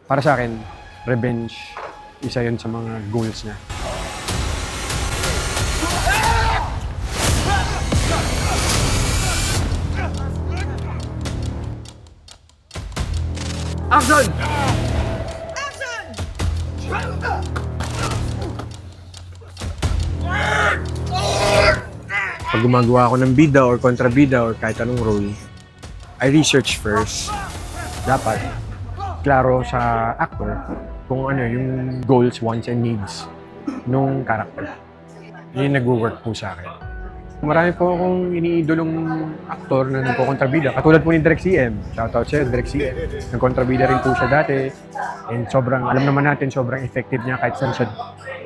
Para sa akin, revenge, isa yun sa mga goals niya. Action! Pag gumagawa ako ng bida or kontrabida or kahit anong role, I research first. Dapat klaro sa actor kung ano yung goals, wants, and needs nung character. Yun yung nag-work po sa akin. Marami po akong iniidolong aktor na nagko-kontrabida. Katulad po ni Direk CM. Shoutout sa'yo, Direk CM. Nag-kontrabida rin po siya dati. And sobrang, alam naman natin, sobrang effective niya kahit saan siya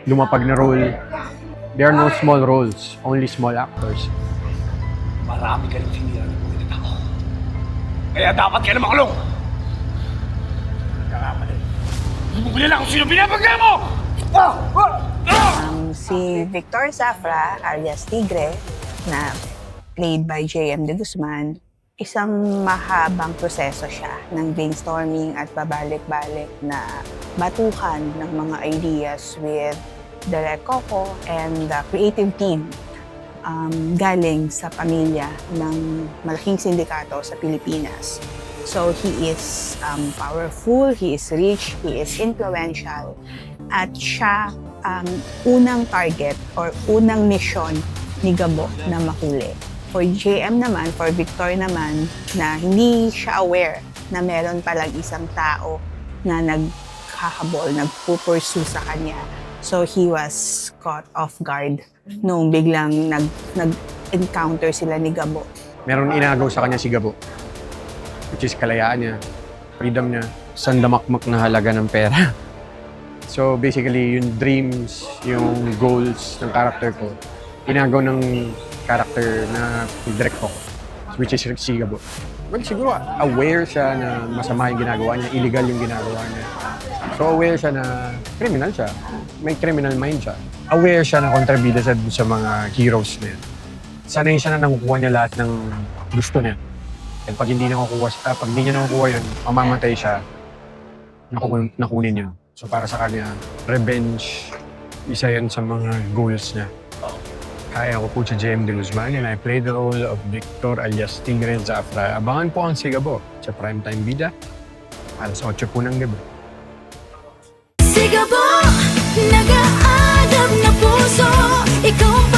lumapag na role. There are no small roles, only small actors. Marami ka rin sinira ng mga tao. Kaya dapat ka na makulong! Nagkakamali. Hindi mo kilala kung sino pinapagaya mo! Si Victor Zafra, alias Tigre, na played by J.M. De Guzman, isang mahabang proseso siya ng brainstorming at babalik-balik na batukan ng mga ideas with Direk Coco and the creative team galing sa pamilya ng malaking sindikato sa Pilipinas. So he is powerful, he is rich, he is influential, at siya unang target or unang mission ni Gabo na mahuli. For JM naman, for Victor naman, na hindi siya aware na meron palang isang tao na naghahabol, nagpupursue sa kanya. So he was caught off guard nung biglang nag-encounter sila ni Gabo. Meron inagaw sa kanya si Gabo, which is kalayaan niya, freedom niya, sandamakmak na halaga ng pera. So basically, yung dreams, yung goals ng character ko, inagaw ng character na Direk Coco, which is si Gabo. Well, siguro aware siya na masama yung ginagawa niya, illegal yung ginagawa niya. So aware siya na criminal siya, may criminal mind siya. Aware siya na kontrabida sa mga heroes niya. Sanay siya na nakukuha niya lahat ng gusto niya. And pag hindi niya nakukuha yun, mamamatay siya, nakunin yun. So para sa kanya, revenge, isa yan sa mga goals niya. Kaya ako po si J.M. De Guzman and I played the role of Victor alias Tigre Zafra. Abangan po ang Sigabo sa Primetime Bida, alas 8 po ng gabi. Sigabo, nag-aadab na puso, ikaw ang